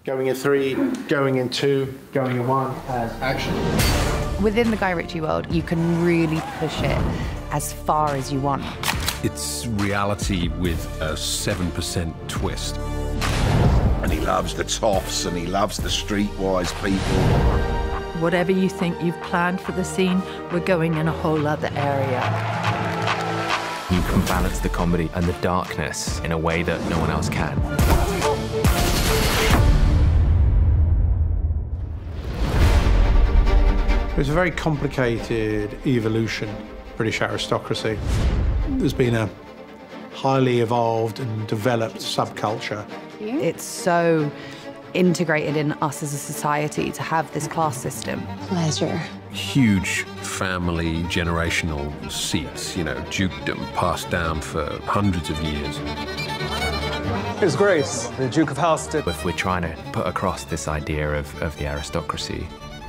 Going in 3, going in 2, going in 1, and action. Within the Guy Ritchie world, you can really push it as far as you want. It's reality with a 7% twist. And he loves the toffs and he loves the streetwise people. Whatever you think you've planned for the scene, we're going in a whole other area. You can balance the comedy and the darkness in a way that no one else can. It was a very complicated evolution, British aristocracy. There's been a highly evolved and developed subculture. It's so integrated in us as a society to have this class system. Pleasure. Huge family generational seats, you know, dukedom passed down for hundreds of years. His Grace, the Duke of Halstead. If we're trying to put across this idea of the aristocracy,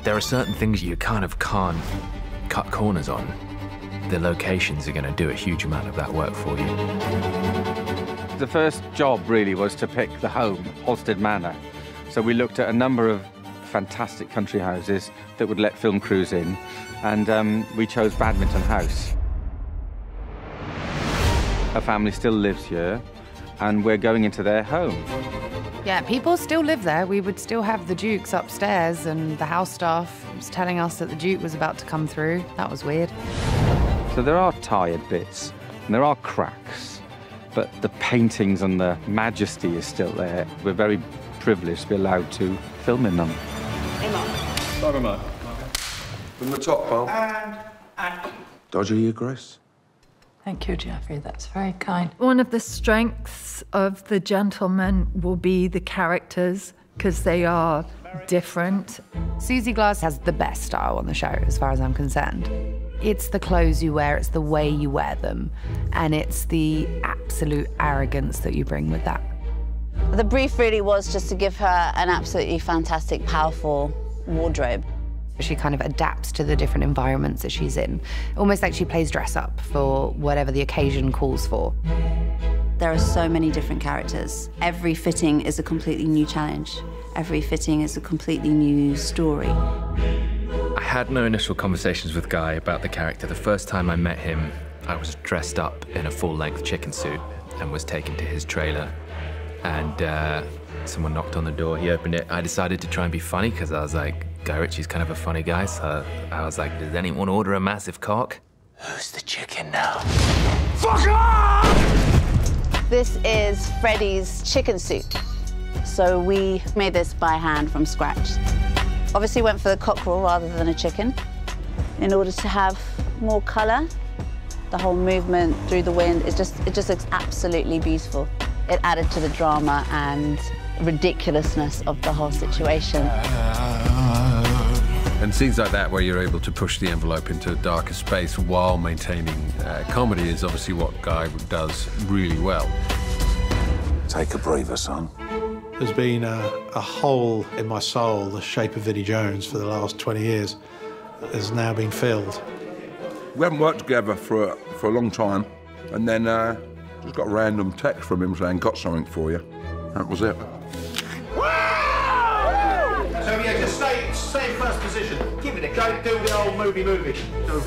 there are certain things you kind of can't cut corners on. The locations are going to do a huge amount of that work for you. The first job really was to pick the home, Halstead Manor. So we looked at a number of fantastic country houses that would let film crews in, and we chose Badminton House. Her family still lives here, and we're going into their home. Yeah, people still live there. We would still have the Dukes upstairs, and the house staff was telling us that the Duke was about to come through. That was weird. So there are tired bits, and there are cracks, but the paintings and the majesty is still there. We're very privileged to be allowed to film in them. From the top, pal. Dodger, Your Grace. Thank you, Geoffrey. That's very kind. One of the strengths of the Gentlemen will be the characters, because they are different. Susie Glass has the best style on the show, as far as I'm concerned. It's the clothes you wear, it's the way you wear them, and it's the absolute arrogance that you bring with that. The brief really was just to give her an absolutely fantastic, powerful wardrobe. She kind of adapts to the different environments that she's in, almost like she plays dress up for whatever the occasion calls for. There are so many different characters. Every fitting is a completely new challenge. Every fitting is a completely new story. I had no initial conversations with Guy about the character. The first time I met him, I was dressed up in a full-length chicken suit and was taken to his trailer. And someone knocked on the door, he opened it. I decided to try and be funny because I was like, Guy Ritchie's kind of a funny guy, so I was like, does anyone order a massive cock? Who's the chicken now? Fuck off! This is Freddie's chicken soup. So we made this by hand from scratch. Obviously went for the cockerel rather than a chicken in order to have more colour. The whole movement through the wind, it just looks absolutely beautiful. It added to the drama and ridiculousness of the whole situation. And scenes like that where you're able to push the envelope into a darker space while maintaining comedy is obviously what Guy does really well. Take a breather, son. There's been a hole in my soul, the shape of Vinnie Jones, for the last 20 years, that has now been filled. We haven't worked together for a long time, and then just got a random text from him saying, got something for you. That was it. So yeah, just stay in first position. Give it a go. Don't do the old movie.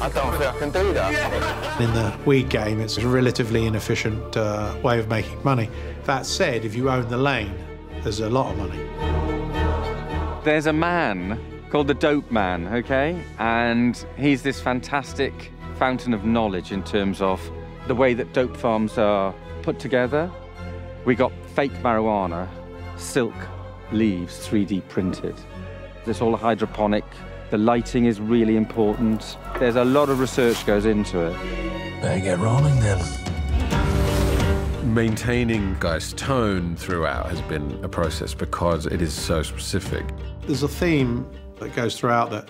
I don't think I can do that. Yeah. In the weed game, it's a relatively inefficient way of making money. That said, if you own the lane, there's a lot of money. There's a man called the Dope Man, okay? And he's this fantastic fountain of knowledge in terms of the way that dope farms are put together. We got fake marijuana, silk leaves 3D printed. It's all hydroponic. The lighting is really important. There's a lot of research goes into it. Better get rolling then. Maintaining Guy's tone throughout has been a process because it is so specific. There's a theme that goes throughout that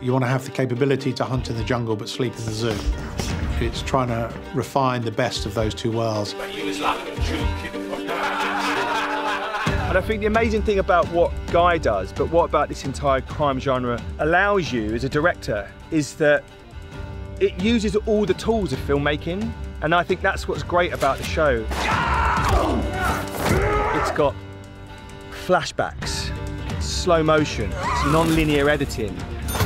you want to have the capability to hunt in the jungle but sleep in the zoo. It's trying to refine the best of those two worlds. And I think the amazing thing about what Guy does, but what about this entire crime genre allows you as a director, is that it uses all the tools of filmmaking, and I think that's what's great about the show. It's got flashbacks slow motion, it's non-linear editing,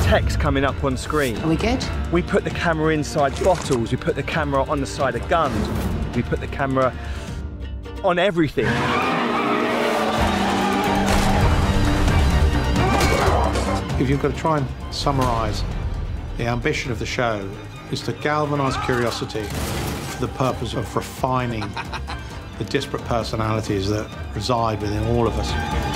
text coming up on screen. Are we good? We put the camera inside bottles, we put the camera on the side of guns, we put the camera on everything. If you've got to try and summarise the ambition of the show, is to galvanise curiosity for the purpose of refining the disparate personalities that reside within all of us.